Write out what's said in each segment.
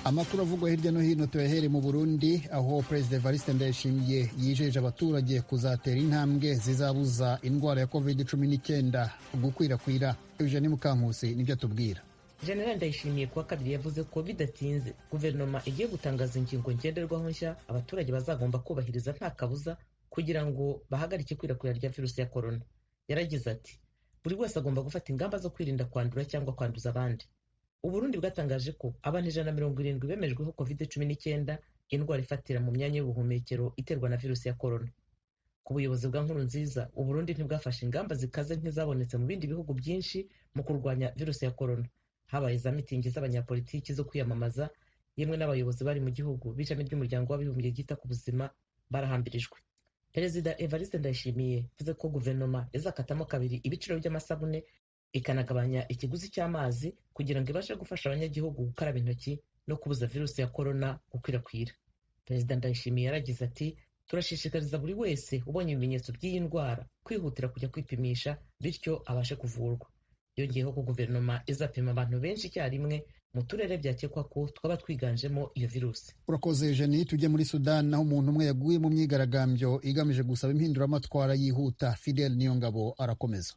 Amakuru avugwa hirya no hino tuyahere mu Burundi, aho Perezida Evariste Ndayishimiye yijeje abaturage kuzatera intambwe zizabuza indwara ya COVID-19 gukwirakwira. Eugenie Mukankusi nibyo atubwira. General Ndayishimiye kuwa kabiri yavuze ko bidatinze guverinoma igiye gutangaza ingingo ngenderwaho nshya abaturage bazagomba kubahiriza nta kabuza kugira ngo bahagarike ikwirakwira rya virusi ya corona. Yaragize ati buri wese agomba gufata ingamba zo kwirinda kwandura cyangwa kwanduza abandi. Uburundi bwatangaje ko abantu 170 bemejweho COVID-19, indwara ifatira mu myanya y'ubuhumekero iterwa na virusi ya corona. Ku buyobozi bwa Nkurunziza, Uburundi ntibwafashe ingamba zikaze nk'izabonetse mu bindi bihugu byinshi mu kurwanya virusi ya corona. Habaye za mitingi z'abanyapolitiki zo kwiyamamaza, yemwe n'abayobozi bari mu gihugu b'ishami ry'umuryango w'abibumbye ryita ku buzima barahambirijwe. Perezida Evariste Ndayishimiye yavuze ko guverinoma izakatamo kabiri ibiciro by'amasabune ikanagabanya ikiguzi cy'amazi kugira ngo ibashe gufasha abanyagihugu gukaraba intoki no kubuza virusi ya corona gukwirakwira. Perezida Ndayishimiye yaragize ati turashishikariza buri wese ubonye ibimenyetso by'iyi ndwara kwihutira kujya kwipimisha bityo abashe kuvurwa. Yongeyeho ko guverinoma izapima abantu benshi icyarimwe mu turere byakekwa ko twaba twiganjemo iyo virusi. Urakoze Eugenie. Tujye muri Sudan, naho umuntu umwe yaguye mu myigaragambyo igamije gusaba impinduramatwara yihuta. Fidel Niyongabo arakomeza.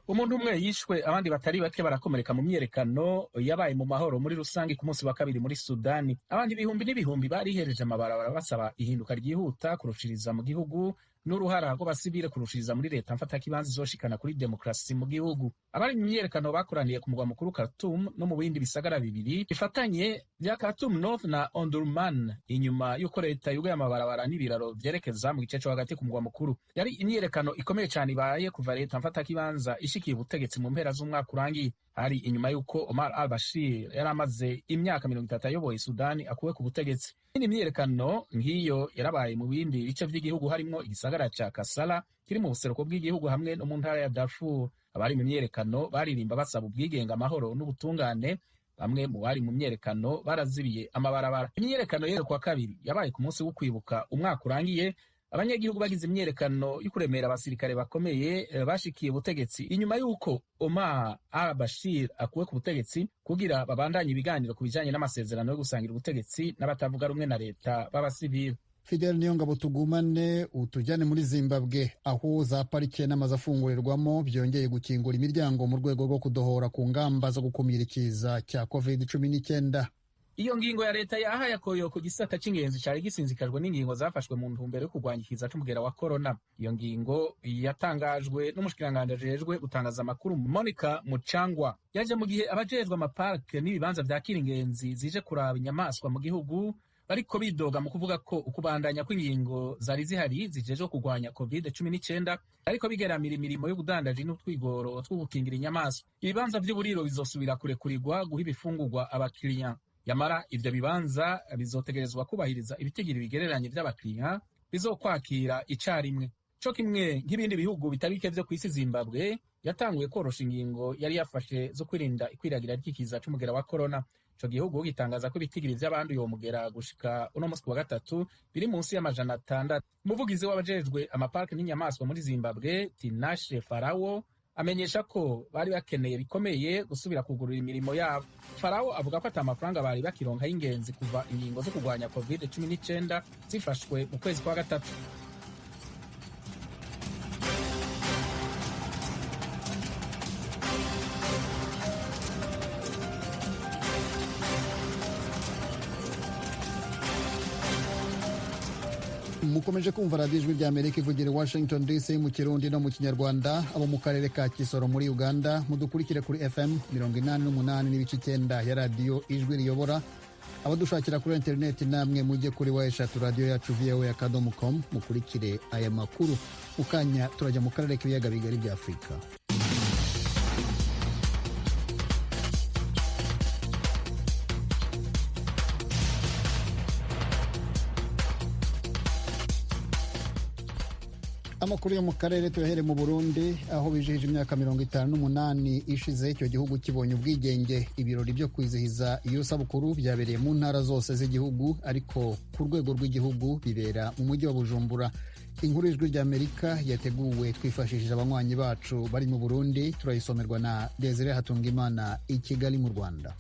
Umuntu umwe yishwe, abandi batari bake barakomereka mu myerekano yabaye mu mahoro muri rusange ku munsi wa kabiri muri Sudani. Abandi ibihumbi n'ibihumbi barihereje amabarabara basaba ihinduka ryihuta kurushiriza mu gihugu n'uruhara rw'abasivile kurushiriza muri leta mfatakibanza izoshikana kuri demokarasi mu gihugu. Abari mu myerekano bakoraniye ku mugwa mukuru Khartoum no mu bindi bisagara bibiri bifatanye bya Khartoum North na Omdurman, inyuma y'uko leta yugaye amabarabara n'ibiraro vyerekeza mu gice cyo hagati ku mugwa mukuru. Yari imyerekano ikomeye cyane ibaye kuva leta mfatakibanza ishikiye ubutegetsi mu mpera z'umwaka urangiye. Hari inyuma y'uko Omar al-Bashir yari amaze imyaka 30 ayoboye Sudani akuwe ku butegetsi. Indi myerekano nk'iyo yarabaye mu bindi bice by'igihugu harimo igisagara ca Kassala kiri mu buseruko bw'igihugu hamwe no mu ntara ya Darfur. Abari mu myerekano baririmba basaba ubwigenge, amahoro n'ubutungane. Bamwe mu bari mu myerekano barazibiye amabarabara. Imyerekano yero kwa kabiri yabaye ku munsi wo kwibuka umwaka urangiye. Abanyagihugu bagize imyerekano y'ukuremera abasirikare bakomeye bashikiye ubutegetsi inyuma y'uko Omar al-Bashir akuwe ku butegetsi kugira babandanye ibiganiro ku bijanye n'amasezerano yo gusangira ubutegetsi n'abatavuga rumwe na leta b'abasivili. Fidel Niyongabo, tugumane utujyane muri Zimbabwe, aho za parike n'amazu afungurirwamo byongeye gukingura imiryango mu rwego rwo kudohora ku ngamba zo gukumira ikiza cya COVID-19. Iyo ngingo ya leta yahaye akoyo ku gisata c'ingenzi cari gisinzikajwe n'ingingo zafashwe mu ntumbero yo kurwanya ikiza c'umugera wa corona. Iyo ngingo yatangajwe n'umushikiranganji ajejwe gutangaza amakuru Monica Muchangwa. Yaje mu gihe abajejwe amaparke n'ibibanza vyakira ingenzi zije kuraba inyamaswa mu gihugu bariko bidoga mu kuvuga ko ukubandanya kw'ingingo zari zihari zijejwe kurwanya COVID-19 ariko bigeramira imirimo yo kudandaje n'utwigoro two gukingira inyamaswa. Ibibanza vy'uburiro bizosubira kurekurirwa guha ibifungurwa abakiriya. Yamara ivyo bibanza bizotegerezwa kubahiriza ibitigiri bigereranye vy'abakiriya bizokwakira icarimwe. Co kimwe nk'ibindi bihugu bitari bike vyo kw'isi, Zimbabwe yatanguye korosha ingingo yari yafashe zo kwirinda ikwiragira ry'ikiza c'umugera wa corona. Ico gihugu gitangaza ko ibitigiri vy'abanduye uwo mugera gushika uno musi wa gatatu biri munsi y'amajana 600. Umuvugizi w'abajejwe amaparke n'inyamaswa muri Zimbabwe, Tinashe Farao, amenyesha ko bari bakeneye bikomeye gusubira kugurura imirimo yabo. Farao avuga ko ata amafaranga bari bakironka y'ingenzi kuva ingingo zo kurwanya COVID-19 zifashwe mu kwezi kwa gatatu. Mukomeje kumva radiyo ijwi rya Amerika ivugira i Washington DC mu Kirundi no mu Kinyarwanda. Abo mu karere ka Kisoro muri Uganda mudukurikire kuri FM 88.9 ya radiyo ijwi riyobora. Abadushakira kuri interineti namwe mujye kuri wayeshatu radiyo yacu voa.com mukurikire aya makuru. Mukanya turajya mu karere k'ibiyaga bigari bya Afurika. Amakuru yo mu karere tuyahere mu Burundi, aho bijihije imyaka 58 ishize icyo gihugu kibonye ubwigenge. Ibirori byo kwizihiza iyo sabukuru byabereye mu ntara zose z'igihugu, ariko ku rwego rw'igihugu bibera mu mujyi wa Bujumbura. Inkuru y'ijwi rya Amerika yateguwe twifashishije abanywanyi bacu bari mu Burundi, turayisomerwa na Desire Hatungimana i Kigali mu Rwanda.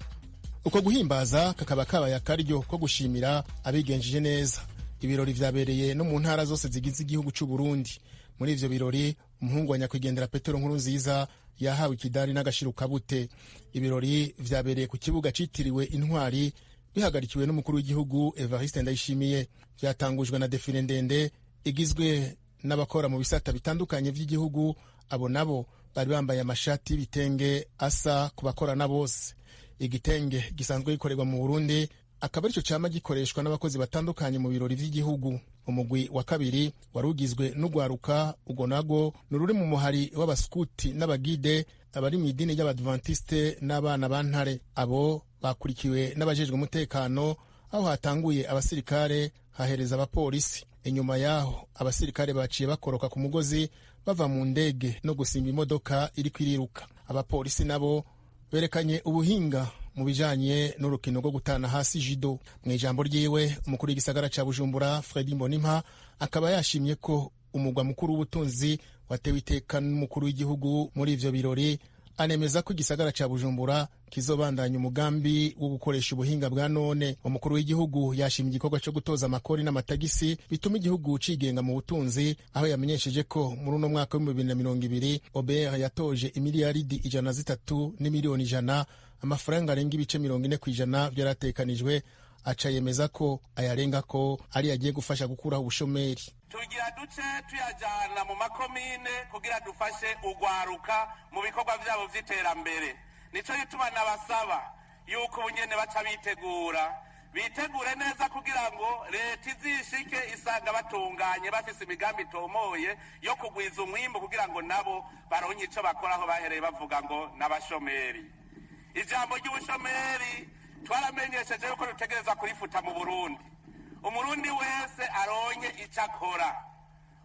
uko guhimbaza kakaba kabaye akaryo ko gushimira abigenjeje neza. Ibirori vyabereye no mu ntara zose zigize igihugu c'u Burundi. Muri ivyo birori umuhungu wa nyakwigendera Petero Nkurunziza yahawe ikidari n'agashirukabute. Ibirori vyabereye ku kibuga citiriwe Intwari bihagarikiwe n'umukuru w'igihugu Evariste Ndayishimiye. Vyatangujwe na defile ndende igizwe n'abakora mu bisata bitandukanye vy'igihugu. Abo nabo bari bambaye amashati y'ibitenge asa ku bakorana bose. Igitenge gisanzwe gikorerwa mu Burundi akaba arico cama gikoreshwa n'abakozi batandukanye mu birori vy'igihugu. Umugwi wa kabiri wari ugizwe n'ugwaruka, ugo nago nururi mu muhari w'abaskuti n'abagide abari mu idini ry'abadventiste n'abana ba Ntare. Abo bakurikiwe n'abajejwe umutekano, aho hatanguye abasirikare hahereza abapolisi. Inyuma yaho abasirikare baciye bakoroka ku mugozi bava mu ndege no gusimba imodoka iriko iriruka. Abapolisi nabo berekanye ubuhinga mu bijanye n'urukino rwo gutana hasi judo. Mu ijambo ryiwe umukuru w'igisagara ca Bujumbura Fredy Mbonimpa akaba yashimye ko umugwa mukuru w'ubutunzi watewe iteka n'umukuru w'igihugu muri ivyo birori. Anemeza ko igisagara ca Bujumbura kizobandanya umugambi wo gukoresha ubuhinga bwa none. Umukuru w'igihugu yashimye igikorwa cyo gutoza amakori n'amatagisi bituma igihugu cigenga mu butunzi, aho yamenyesheje ko muri uno mwaka wa 2020 OBR yatoje imiliyaridi 103 n'imiliyoni 100 amafaranga arenga ibice 40% vyaratekanijwe. Aca yemeza ko ayarenga ko ari yagiye gufasha gukuraho ubushomeri. Tugira duce tuyajana mu makomine kugira dufashe ugwaruka mu bikorwa vyabo vy'iterambere. Nico gituma nabasaba yuko ubunyene baca bitegure neza kugira ngo leta izishike isanga batunganye bafise imigambi itomoye yo kugwiza umwimbu kugira ngo nabo baronke ico bakoraho bahereye bavuga ngo n'abashomeri. Ijambo ry'ubushomeri twaramenyesheje yuko dutegereza kurifuta mu Burundi. Umurundi wese aronke ico akora.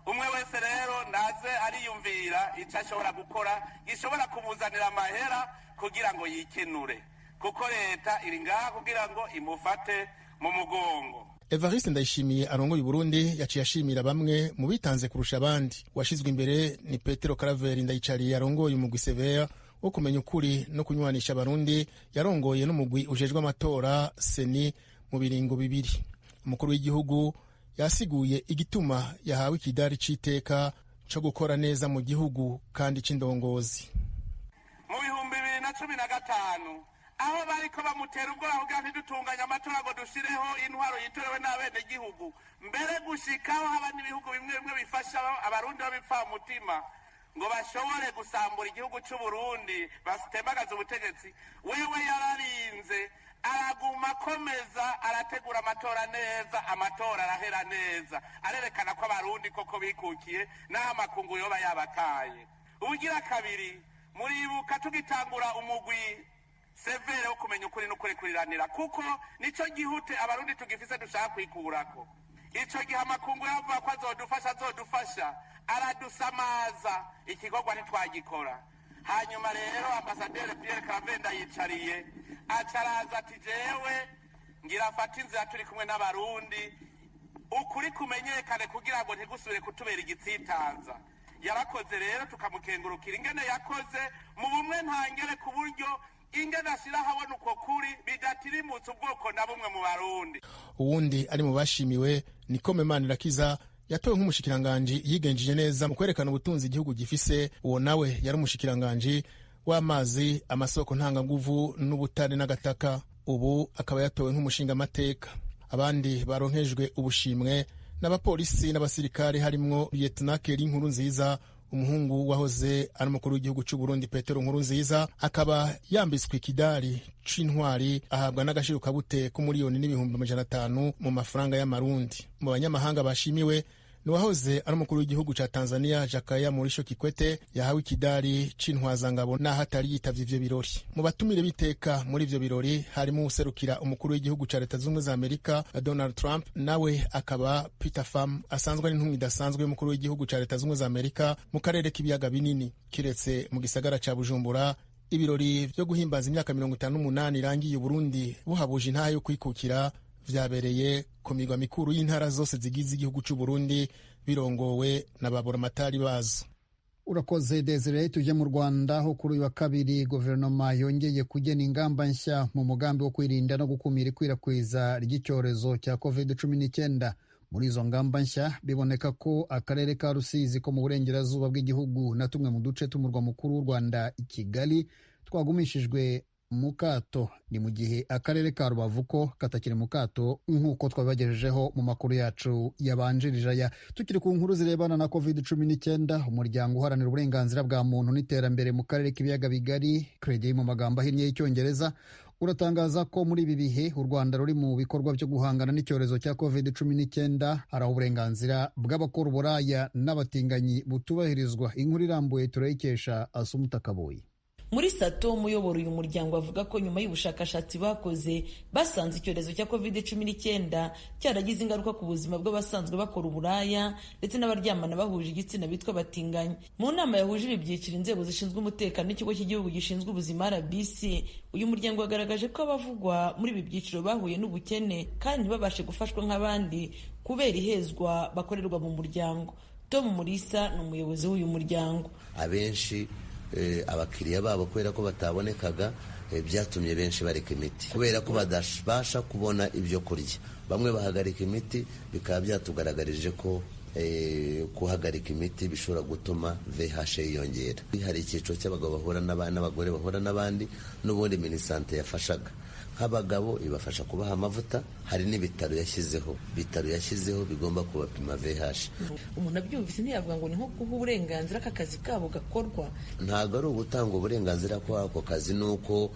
Umwe wese rero naze ariyumvira ico ashobora gukora gishobora kumuzanira amahera kugira ngo yikenure, kuko leta iri ngaha kugira ngo imufate mu mugongo. Evariste Ndayishimiye arongoye Burundi yaciye ashimira bamwe mu bitanze kurusha abandi. Washizwe imbere ni Petero Karaveri Ndayicariye arongoye umugwi Severe wo kumenya ukuri no kunywanisha abarundi, yarongoye n'umugwi ujejwe amatora Seni mu biringo bibiri. Umukuru w'igihugu yasiguye igituma yahawe ikidari c'iteka co gukora neza mu gihugu kandi c'indongozi. Mu 2015 aho bariko bamutera ubwoba kugira ntidutunganya amatora ngo dushireho intwaro yitorewe n'abene gihugu, mbere gushikaho haba n'ibihugu bimwe bimwe bifasha abarundi babipfa mutima ngo bashobore gusambura igihugu c'u Burundi basitembagaza ubutegetsi. Wewe yararinze araguma akomeza arategura amatora neza, amatora arahera neza, arerekana ko abarundi koko bikukiye n'aho amakungu yoba yabataye. Ubugira kabiri muribuka tugitangura umugwi Severe wo kumenya ukuri n'ukurikuriranira, kuko nico gihute abarundi tugifise dushaka kwikurako. Ico gihe amakungu yavuga ko azodufasha aradusamaza, ikikorwa ntitwagikora. Hanyuma rero ambasaderi Pierre Kavenda yicariye acaraza ati jewe ngira afata inzira turi kumwe n'abarundi ukuri kumenyekane kugira ngo ntigusubire kutubera igitsitaza. Yarakoze rero tukamukengurukira ingene yakoze mu bumwe ntangere, ku buryo ingene ashira habona uko kuri bidatirimutse ubwoko na bumwe mu Barundi. Uwundi ari mu bashimiwe ni Kome Manirakiza yatowe nk'umushikiranganji yigenjeje neza mu kwerekana ubutunzi igihugu gifise. Uwo nawe yari umushikiranganji w'amazi, amasoko ntanganguvu n'ubutare n'agataka. Ubu akaba yatowe nk'umushinga amateka. Abandi baronkejwe ubushimwe n'abapolisi n'abasirikare harimwo Lieutenant Keri Nkurunziza, umuhungu wahoze ari umukuru w'igihugu c'u Burundi Petero Nkurunziza, akaba yambitswe ikidari c'intwari ahabwa n'agashirukabute k'umuriyoni n'ibihumbi 500 mu mafaranga y'amarundi. Mu banyamahanga bashimiwe ni wahoze ari umukuru w'igihugu ca Tanzania Jakaya Mrisho Kikwete, yahawe ikidari c'intwazangabo naho atari yitavye ivyo birori. Mu batumire biteka muri ivyo birori harimo userukira umukuru w'igihugu ca Leta Zunze za Amerika Donald Trump, nawe akaba Peter Pham asanzwe ari intumwa idasanzwe y'umukuru w'igihugu ca Leta Zunze za Amerika mu karere k'ibiyaga binini. Kiretse mu gisagara ca Bujumbura, ibirori vyo guhimbaza imyaka 58 irangiye Burundi buhabuje intaha yo kwikukira vyabereye ku migwa mikuru y'intara zose zigize igihugu c'u Burundi, birongowe na baburamatari bazo. urakoze Desire. Tujye mu Rwanda aho kuri uyu wa kabiri guverinoma yongeye kugena ingamba nshya mu mugambi wo kwirinda no gukumira ikwirakwiza ry'icyorezo cya COVID-19. Muri izo ngamba nshya biboneka ko akarere ka Rusizi ko mu burengerazuba bw'igihugu na tumwe mu duce tw'umurwa mukuru w'u Rwanda i Kigali twagumishijwe mu kato, ni mu gihe akarere ka Rubavu ko katakiri mu kato nk'uko twabibagejejeho mu makuru yacu yabanjirije aya. Tukiri ku nkuru zirebana na COVID-19, umuryango uharanira uburenganzira bwa muntu n'iterambere mu karere k'ibiyaga bigari CREDI mu magambo ahinnye y'icyongereza uratangaza ko muri ibi bihe u Rwanda ruri mu bikorwa byo guhangana n'icyorezo cya COVID-19, hari aho uburenganzira bw'abakora uburaya n'abatinganyi butubahirizwa. Inkuru irambuye turayikesha Asumuta Kaboyi. Muri Sato umuyoboro uyu muryango avuga ko nyuma y'ubushakashatsi bakoze basanze icyorezo cya COVID-19 cyaragize ingaruka ku buzima bw'abasanzwe bakora uburaya ndetse n'abaryamana bahuje igitsina bitwa batinganya. Mu nama yahuje ibi byiciro inzego zishinzwe umutekano n'ikigo cy'igihugu gishinzwe ubuzima RBC, uyu muryango wagaragaje ko abavugwa muri ibi byiciro bahuye n'ubukene kandi ntibabashe gufashwa nk'abandi kubera ihezwa bakorerwa mu muryango. Tom Mulisa ni umuyobozi w'uyu muryango. Abenshi abakiriya babo kubera ko batabonekaga byatumye benshi bareka imiti kubera ko badabasha kubona ibyo kurya. Bamwe bahagarika imiti, bikaba byatugaragarije ko guhagarika imiti bishobora gutuma VIH yiyongera. Hari icyiciro cy'abagabo bahura n'abagore bahura n'abandi n'ubundi minisante yafashaga. Nk'abagabo ibafasha kubaha amavuta, hari n'ibitaro yashyizeho bigomba kubapima VIH. Umuntu abyumvise ntiyavuga ngo ni nko guha uburenganzira k'akazi kabo gakorwa. Ntabwo ari ugutanga uburenganzira kw'ako kazi, nuko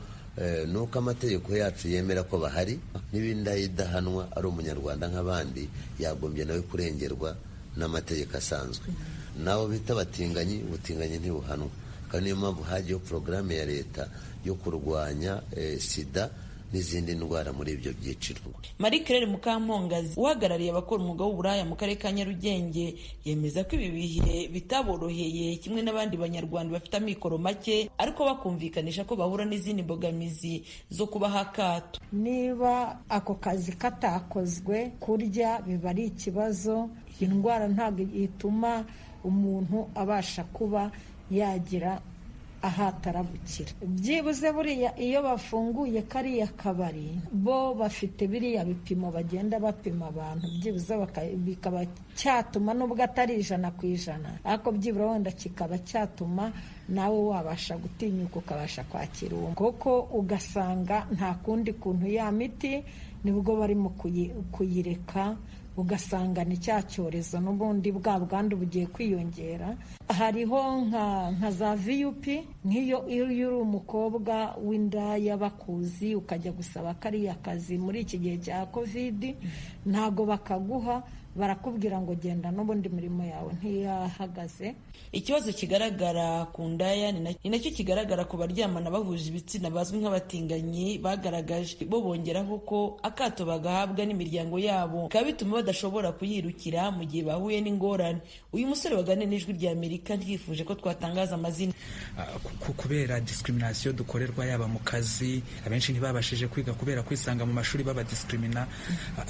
amategeko yacu yemera ko bahari, n'ibindi idahanwa ari umunyarwanda nk'abandi yagombye nawe kurengerwa n'amategeko asanzwe. Nabo bita batinganyi, ubutinganyi ntibuhanwa, kandi niyo mpamvu hagiyeho porogaramu ya leta yo kurwanya sida n'izindi ndwara muri ibyo byiciro. Marie Claire Mukampongazi uhagarariye abakora umwuga w'uburaya mu karere ka Nyarugenge yemeza ko ibi bihe bitaboroheye kimwe n'abandi banyarwanda bafite amikoro make, ariko bakumvikanisha ko bahura n'izindi mbogamizi zo kubaha akato. Niba ako kazi katakozwe, kurya biba ari ikibazo. Iyi ndwara ntabwo ituma umuntu abasha kuba yagira ahatarabukira. Byibuze buriya iyo bafunguye kariya kabari bo bafite biriya bipimo bagenda bapima abantu, byibuze bikaba cyatuma nubwo atari 100%, ariko byibura wenda kikaba cyatuma nawe wabasha gutinyuka ukabasha kwakira uwo, kuko ugasanga nta kundi kuntu ya miti nibwo barimo kuyireka, ugasanga ni cya cyorezo n'ubundi bwa bwandu bugiye kwiyongera. Hariho nka za VUP, nk'iyo uri umukobwa w'indaya bakuzi ukajya gusaba kariya kazi muri iki gihe cya COVID, ntago bakaguha, barakubwira ngo genda n'ubundi mirimo yawe ntiyahagaze. Ikibazo kigaragara ku ndaya ni nacyo kigaragara ku baryamana bahuje ibitsina bazwi nk'abatinganyi bagaragaje. Bo bongeraho ko akato bagahabwa n'imiryango yabo bikaba bituma badashobora kuyirukira mu gihe bahuye n'ingorane. Uyu musore waganiriye n'Ijwi ry'Amerika ntiyifuje ko twatangaza amazina. Kubera discrimination dukorerwa yaba mu kazi, abenshi ntibabashije kwiga kubera kwisanga mu mashuri baba discrimina,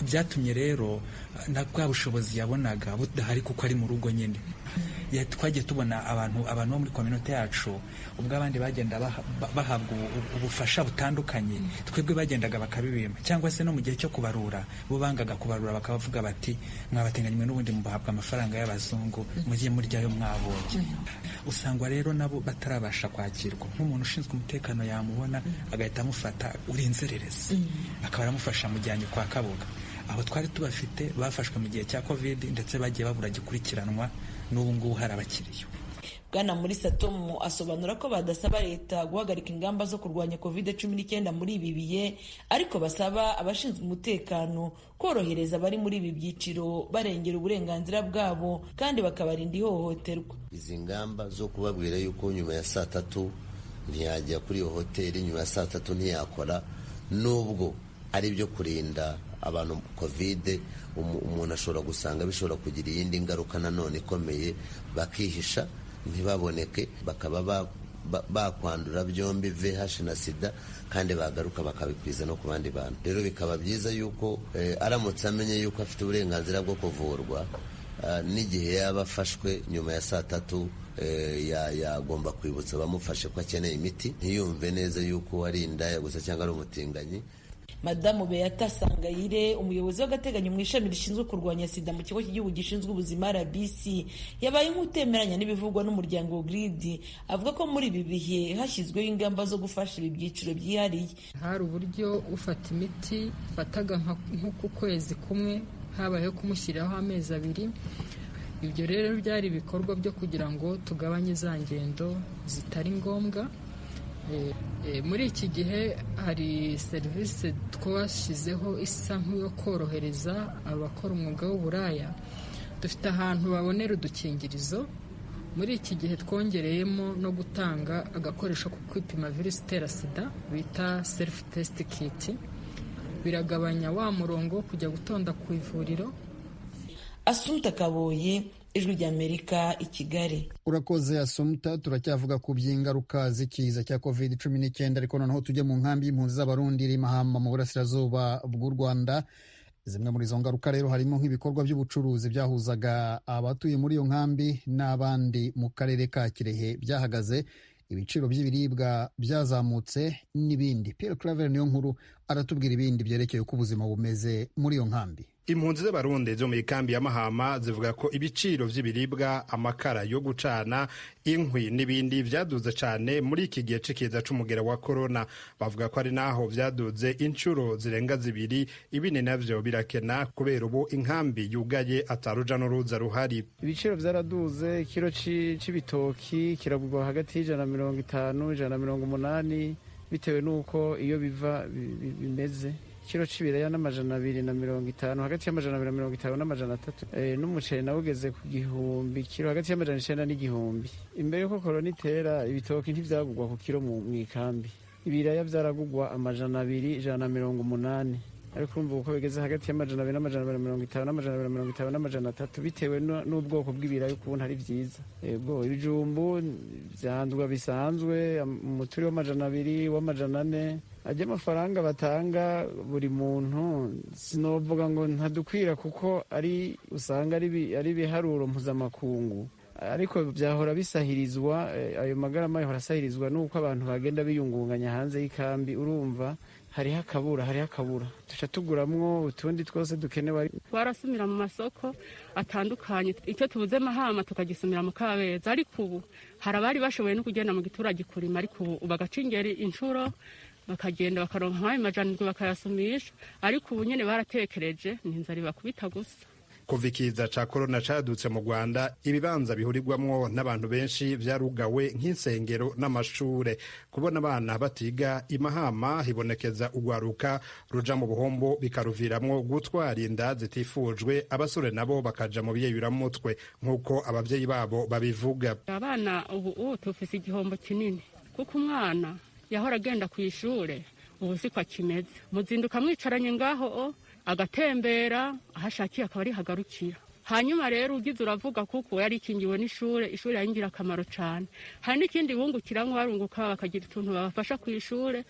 byatumye rero na bwa bushobozi yabonaga budahari kuko ari mu rugo nyine. Twagiye tubona abantu bo muri community yacu, ubwo abandi bagenda bahabwa ubufasha butandukanye, twebwe bagendaga bakabibima, cyangwa se no mu gihe cyo kubarura bo bangaga kubarura, bakabavuga bati mwabatinganywe n'ubundi mubahabwa amafaranga y'abazungu, mugiye muryayo mwabonye. Usangwa rero nabo batarabasha kwakirwa. Nk'umuntu ushinzwe umutekano yamubona agahita amufata uri inzererezi, akaba aramufasha mujyanye kwa Kabuga. Aho twari tubafite bafashwe mu gihe cya COVID ndetse bagiye babura gikurikiranwa, n'ubu ngubu hari abakiriya. Bwana muri Satomu asobanura ko badasaba leta guhagarika ingamba zo kurwanya COVID-19 muri ibi bihe, ariko basaba abashinzwe umutekano korohereza abari muri ibi byiciro barengera uburenganzira bwabo kandi bakabarinda ihohoterwa. Izi ngamba zo kubabwira yuko nyuma ya 3 ntiyajya kuri iyo hoteli, nyuma ya 3 ntiyakora, nubwo ari byo kurinda abantu COVID, umuntu ashobora gusanga bishobora kugira iyindi ngaruka nanone ikomeye, bakihisha ntibaboneke, bakaba bakwandura byombi VIH na sida, kandi bagaruka bakabikwiza no ku bandi bantu. Rero bikaba byiza yuko aramutse amenye yuko afite uburenganzira bwo kuvurwa, n'igihe yaba afashwe nyuma ya 3 yagomba kwibutsa abamufashe ko akeneye imiti, ntiyumve neza yuko ari indaya gusa cyangwa ari umutinganyi. Madamu Beata Sangayire, umuyobozi w'agateganyo mu ishami rishinzwe kurwanya sida mu kigo cy'igihugu gishinzwe ubuzima RBC, yabaye nk'utemeranya n'ibivugwa n'umuryango GRID, avuga ko muri ibi bihe hashyizweho ingamba zo gufasha ibi byiciro byihariye. Hari uburyo ufata imiti fataga nko ku kwezi kumwe, habayeho kumushyiriraho amezi 2. Ibyo rero byari ibikorwa byo kugira ngo tugabanye za ngendo zitari ngombwa. Muri iki gihe hari serivisi twashyizeho isa nk'iyo korohereza abakora umwuga w'uburaya. Dufite ahantu babonera udukingirizo. Muri iki gihe twongereyemo no gutanga agakoresho ko kwipima virusi itera sida bita self test kit. Biragabanya wa murongo kujya gutonda ku ivuriro. Asumta Kaboye, Ijwi ry'Amerika, i Kigali. Urakoze Asumta. Turacyavuga ku by'ingaruka z'ikiza cya COVID-19, ariko noneho tujye mu nkambi y'impunzi z'Abarundi iri Mahama mu burasirazuba bw'u Rwanda. Zimwe muri izo ngaruka rero harimo nk'ibikorwa by'ubucuruzi byahuzaga abatuye muri iyo nkambi n'abandi mu karere ka Kirehe byahagaze, ibiciro by'ibiribwa byazamutse n'ibindi. Pierre Claver niyo nkuru aratubwira ibindi byerekeye uko ubuzima bumeze muri iyo nkambi. Impunzi z'Abarundi zo mu kambi ya Mahama zivuga ko ibiciro vy'ibiribwa, amakara yo gucana, inkwi n'ibindi vyaduze cyane muri iki gihe c'ikiza c'umugera wa corona. Bavuga ko ari naho vyaduze incuro zirenga 2, ibindi navyo birakena kubera ubu inkambi yugaye ataruja n'uruza ruhari. Ibiciro vyaraduze, ikiro c'ibitoki kiragurwa hagati y'150 180 bitewe nuko iyo biva bimeze. Kiro c'ibiraya n'250 hagati y'250 n'300, n'umuceri nawe ugeze ku 1000 kiro hagati y'900 n'igihumbi. Imbere yuko korona itera ibitoki ntivyagurwa ku kiro mu ikambi, ibiraya vyaragurwa 200 180, ariko urumva uko bigeze hagati y'200 n'250 n'250 n'300 bitewe n'ubwoko bw'ibiraya ukuntu ari vyiza. Yego ibijumbu vyandwa bisanzwe umuturi w'200 w'400. Ajya amafaranga batanga buri muntu sinovuga ngo ntadukwira kuko ari usanga ari biharuro mpuzamakungu, ariko byahora bisahirizwa, ayo magarama yahora asahirizwa nuko abantu bagenda biyungunganya hanze y'ikambi. Urumva hariho akabura tuca tuguramwo utundi twose dukenewe. Twarasumira mu masoko atandukanye, icyo tubuze Mahama tukagisumira mu Kabeza, ariko ubu hari abari bashoboye no kugenda mu giturage kurima, ariko ubu bagacingera inshuro bakagenda bakaronka nk'ayo majanirwe bakayasumisha, ariko ubu nyene baratekereje n'inzara bakubita gusa. Kuva ikiza ca corona cadutse mu Rwanda, ibibanza bihurirwamwo n'abantu benshi vyarugawe nk'insengero n'amashure. Kubona abana batiga Imahama hibonekeza ugwaruka ruja mu buhombo bikaruviramwo gutwara inda zitifujwe, abasore nabo bakaja mu biyeyuramutwe nk'uko abavyeyi babo babivuga. Abana ubu tufise igihombo kinini kuko umwana yahora agenda ku ishure, ubu siko akimeze. Muzinduka mwicaranye ngaho agatembera ahashakiye akaba ari hagarukira. Hanyuma rero ugize uravuga kuko yari ikingiwe n'ishure, ishure yaringira akamaro cyane. Hari n'ikindi bungukiramwo barunguka bakagira utuntu babafasha ku ishure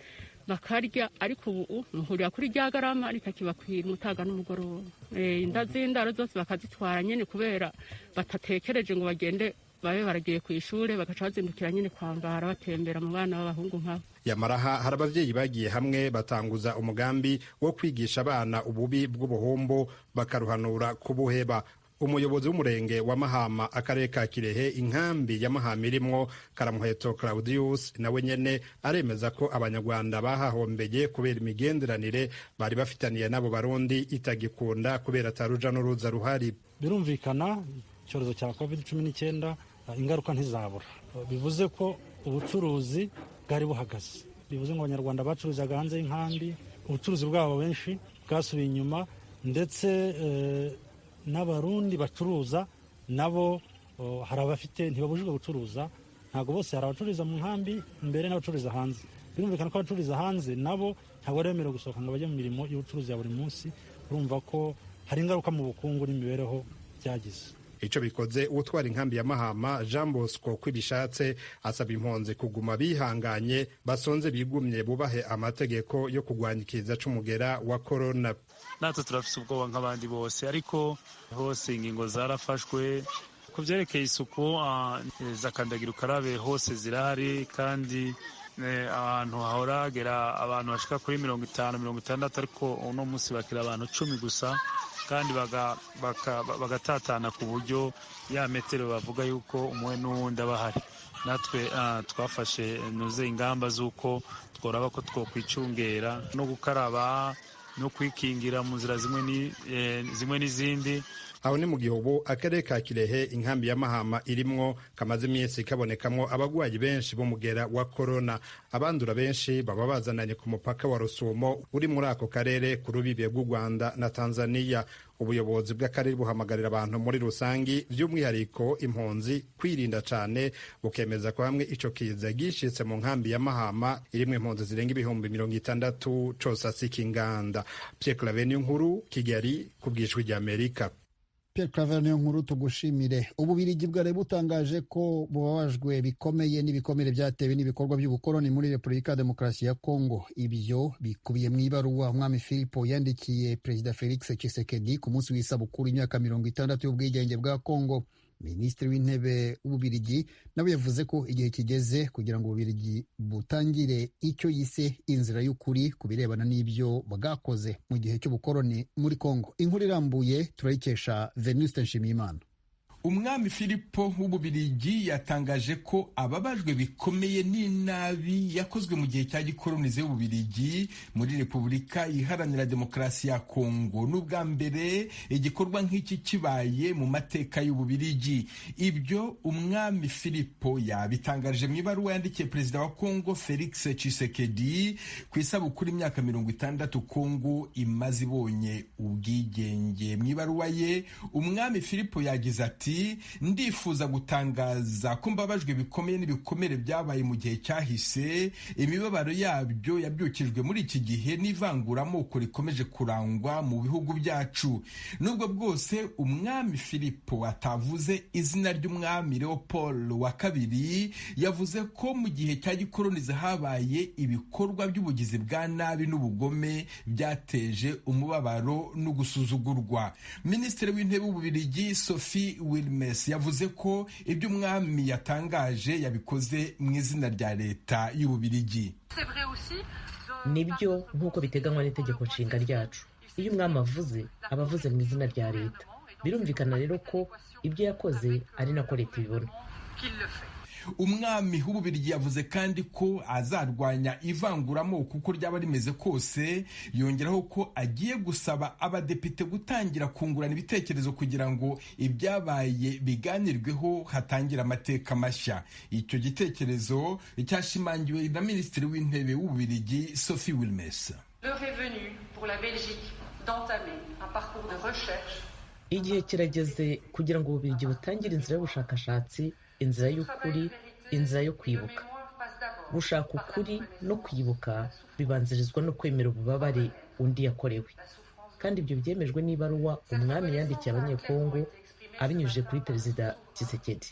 bakarya, ariko ubu muhurira kuri rya garama ritakibakwira umutaga n'umugoroba. Inda z'indaro zose bakazitwara nyene kubera batatekereje ngo bagende babe baragiye ku ishure, bagaca bazindukira nyine kwambara batembera mu bana b'abahungu nkabo. Yamaraha hari abavyeyi bagiye hamwe batanguza umugambi wo kwigisha abana ububi bw'ubuhombo bakaruhanura kubuheba. Umuyobozi w'umurenge wa Mahama, akarere ka Kirehe, inkambi ya Mahama irimwo Karamuheto Claudius, nawe nyene aremeza ko abanyarwanda bahahombeye kubera imigenderanire bari bafitaniye n'abo Barundi itagikunda kubera ataruja n'uruza ruhari. Birumvikana icyorezo cya COVID-19 ingaruka ntizabura. Bivuze ko ubucuruzi bwari buhagaze, bivuze ngo abanyarwanda bacuruzaga hanze y'inkambi ubucuruzi bwabo benshi bwasubiye inyuma, ndetse n'abarundi bacuruza nabo hari abafite ntibabujijwe gucuruza, ntabwo bose hari abacururiza mu nkambi mbere n'abacururiza hanze. Birumvikana ko abacururiza hanze nabo ntabwo bemerewe gusohoka ngo bajye mu mirimo y'ubucuruzi ya buri munsi. Urumva ko hari ingaruka mu bukungu n'imibereho byagize. Ico bikoze utwara inkambi ya Mahama Jean Bosco kwibishatse asaba impunzi kuguma bihanganye, basonze bigumye, bubahe amategeko yo kugwanya ikiza c'umugera wa corona. Natwe turafise ubwoba nk'abandi bose, ariko hose ingingo zarafashwe, ku byerekeye isuku za kandagira ukarabe hose zirahari kandi ahantu hahora hagera abantu bashika kuri 50-60 ariko uno munsi bakira abantu 10 gusa kandi bagatatana ku buryo ya metero bavuga yuko umwe n'uwundi aba ahari. Natwe twafashe nuze ingamba z'uko tworaba ko twokwicungera no gukaraba no kwikingira mu nzira zimwe n'izindi. Aho ni mu gihugu akarere ka Kirehe inkambi ya Mahama irimwo kamaze iminsi kabonekamwo abagwayi benshi b'umugera wa corona. Abandura benshi baba bazananye ku mupaka wa Rusumo uri muri ako karere ku rubibe rw'u Rwanda na Tanzania. Ubuyobozi bw'akarere buhamagarira abantu muri rusangi by'umwihariko impunzi kwirinda cane, bukemeza ko hamwe ico kiza gishitse mu nkambi ya Mahama irimwe impunzi zirenga 60,000 cose asikinganda. Pierre Claver Nkuru, Kigali, ku bw'ijwi ry'Amerika. Pierre Claver Nkuru, tugushimire. Ububirigi bwari butangaje ko bubabajwe bikomeye n'ibikomere byatewe n'ibikorwa by'ubukoloni muri Repubulika ya Demokarasi ya Kongo. Ibyo bikubiye mu ibaruwa umwami Filipo yandikiye Perezida Felix Tshisekedi ku munsi w'isabukuru imyaka 60 y'ubwigenge bwa Kongo. Minisitiri w'intebe w'Ububirigi nawe yavuze ko igihe kigeze kugira ngo Ububirigi butangire icyo yise inzira y'ukuri ku birebana n'ibyo bwakoze mu gihe cy'ubukoloni muri Kongo. Inkuru irambuye turayikesha Venuste Nshimiyimana. Umwami Filipo w'Ububirigi yatangaje ko ababajwe bikomeye n'inabi yakozwe mu gihe cya gikolonize y'Ububirigi muri Repubulika Iharanira Demokarasi ya Kongo. N'ubwa mbere igikorwa nk'iki kibaye mu mateka y'Ububirigi. Ibyo umwami Filipo yabitangaje mu ibaruwa yandikiye Perezida wa Kongo Felix Tshisekedi ku isabukuru imyaka 60 Kongo imaze ibonye ubwigenge. Mu ibaruwa ye umwami Filipo yagize ati: ndifuza gutangaza ko mbabajwe bikomeye n'ibikomere byabaye mu gihe cyahise. Imibabaro yabyo yabyukijwe muri iki gihe n'ivanguramoko rikomeje kurangwa mu bihugu byacu. Nubwo bwose umwami Filipo atavuze izina ry'umwami Leopold wa kabiri, yavuze ko mu gihe cya gikolonize habaye ibikorwa by'ubugizi bwa nabi n'ubugome byateje umubabaro no gusuzugurwa. Minisitiri w'intebe w'Ububirigi Sophie Wilmès yavuze ko ibyo umwami yatangaje yabikoze mu izina rya leta y'Ububirigi. Nibyo nk'uko biteganywa n'itegeko nshinga ryacu. Iyo umwami avuze aba avuze mu izina rya leta. Birumvikana rero ko ibyo yakoze ari nako leta ibibona. Umwami w'Ububirigi yavuze kandi ko azarwanya ivanguramoko uko ryaba rimeze kose. Yongeraho ko agiye gusaba abadepite gutangira kungurana ibitekerezo kugira ngo ibyabaye biganirweho hatangira amateka mashya. Icyo gitekerezo cyashimangiwe na Minisitiri w'Intebe w'Ububirigi Sophie Wilmès. Igihe kirageze kugira ngo Ububirigi butangire inzira y'ubushakashatsi, inzira y'ukuri, inzira yo kwibuka. Gushaka ukuri no kwibuka bibanzirizwa no kwemera ububabare undi yakorewe, kandi ibyo byemejwe n'ibaruwa umwami yandikiye abanyekongo abinyujije kuri Perezida Tshisekedi.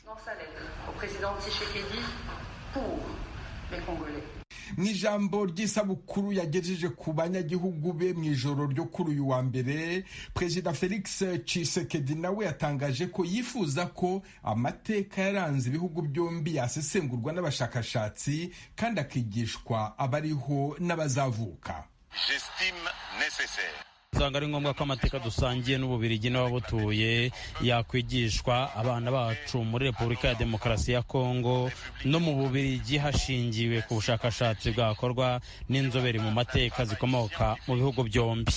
Mu ijambo ry'isabukuru yagejeje ku banyagihugu be mu ijoro ryo kuri uyu wa mbere, Perezida Felix Tshisekedi nawe yatangaje ko yifuza ko amateka yaranze ibihugu byombi yasesengurwa n'abashakashatsi kandi akigishwa abariho n'abazavuka. usanga ari ngombwa ko amateka dusangiye n'Ububirigi n'ababutuye yakwigishwa abana bacu muri Repubulika ya Demokarasi ya Kongo no mu Bubirigi hashingiwe ku bushakashatsi bwakorwa n'inzobere mu mateka zikomoka mu bihugu byombi.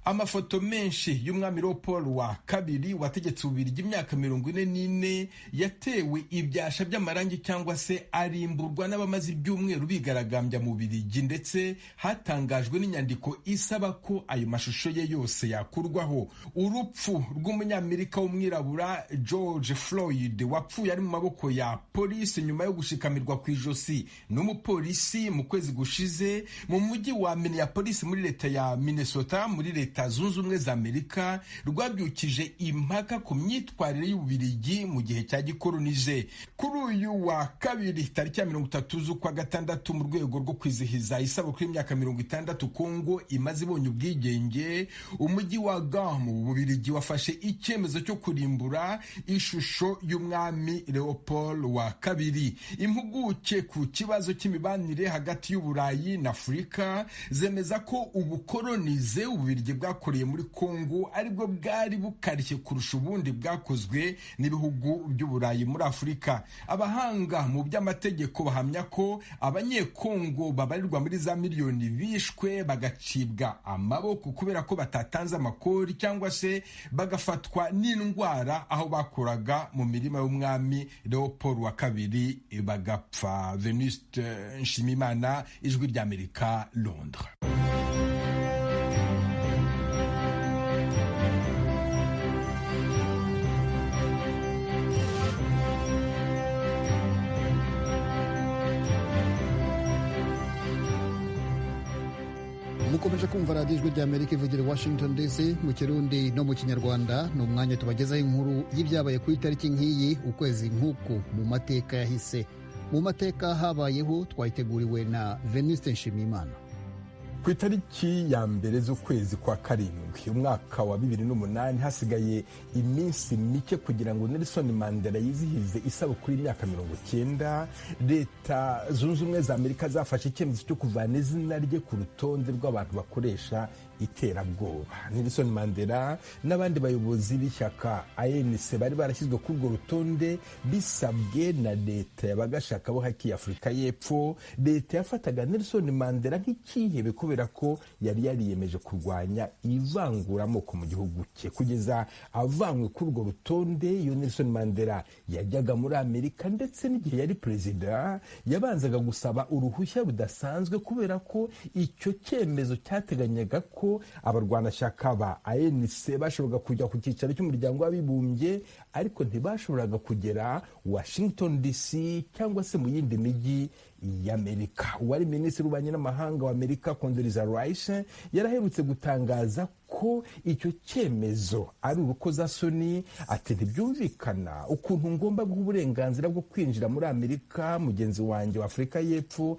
Amafoto menshi y'umwami Leopold wa kabiri wategetse Ububirigi imyaka 44 yatewe ibyasha by'amarangi cyangwa se arimburwa n'abamaze ibyumweru bigaragambya mu Bubirigi, ndetse hatangajwe n'inyandiko isaba ko ayo mashusho ye yose yakurwaho. Urupfu rw'umunyamerika w'umwirabura George Floyd wapfuye ari mu maboko ya polisi nyuma yo gushikamirwa ku ijosi n'umupolisi mu kwezi gushize mu mujyi wa Minneapolis polisi muri leta ya Minnesota muri leta zunze ubumwe za Amerika rwabyukije impaka ku myitwarire y'Ububirigi mu gihe cya gikolonije. Kuri uyu wa kabiri tariki ya 30 z'ukwa gatandatu mu rwego rwo kwizihiza isabukuru y'imyaka 60 Kongo imaze ibonye ubwigenge, umujyi wa Gand mu Bubirigi wafashe icyemezo cyo kurimbura ishusho y'umwami Leopold wa kabiri. Impuguke ku kibazo cy'imibanire hagati y'Uburayi na Afurika zemeza ko ubukolonize Ububirigi bwakoreye muri Kongo aribwo bwari bukarishye kurusha ubundi bwakozwe n'ibihugu by'Uburayi muri Afurika. Abahanga mu by'amategeko bahamya ko abanyekongo babarirwa muri za miliyoni bishwe bagacibwa amaboko kubera ko batatanze amakori cyangwa se bagafatwa n'indwara aho bakoraga mu mirima y'umwami Leopold wa kabiri bagapfa. Venuste Nshimimana, Ijwi ry'Amerika, Londres. mukomeje kumva radiyo Ijwi ry'Amerika ivugira Washington DC mu Kirundi no mu Kinyarwanda. Ni umwanya tubagezaho inkuru y'ibyabaye ku itariki nk'iyi ukwezi nk'uku mu mateka yahise. Mu mateka habayeho twayiteguriwe na Venuste Nshimiyimana. Ku itariki ya mbere z'ukwezi kwa karindwi umwaka wa 2008 hasigaye iminsi mike kugira ngo Nelson Mandela yizihize isabukuru y'imyaka 90, leta zunze ubumwe za Amerika zafashe icyemezo cyo kuvana izina rye ku rutonde rw'abantu bakoresha iterabwoba. Nelson Mandela n'abandi bayobozi b'ishyaka ANC bari barashyizwe kuri urwo rutonde bisabwe na leta y'abagashaka bo haki Afurika y'Epfo. Leta yafataga Nelson Mandela nk'ikihebe kubera ko yari yariyemeje kurwanya ivanguramoko mu gihugu cye. Kugeza avanywe kuri urwo rutonde, iyo Nelson Mandela yajyaga muri Amerika ndetse n'igihe yari perezida yabanzaga gusaba uruhushya rudasanzwe kubera ko icyo cyemezo cyateganyaga ko abarwanashyaka ba ANC bashoboraga kujya ku cyicaro cy'umuryango w'abibumbye ariko ntibashoboraga kugera Washington DC cyangwa se mu yindi mijyi y'Amerika. Uwari minisitiri w'ububanyi n'amahanga wa Amerika Condoleezza Rice yaraherutse gutangaza ko icyo cyemezo ari urukozasoni, ati ntibyumvikana ukuntu ngomba guha uburenganzira bwo kwinjira muri Amerika mugenzi wanjye wa Afurika y'Epfo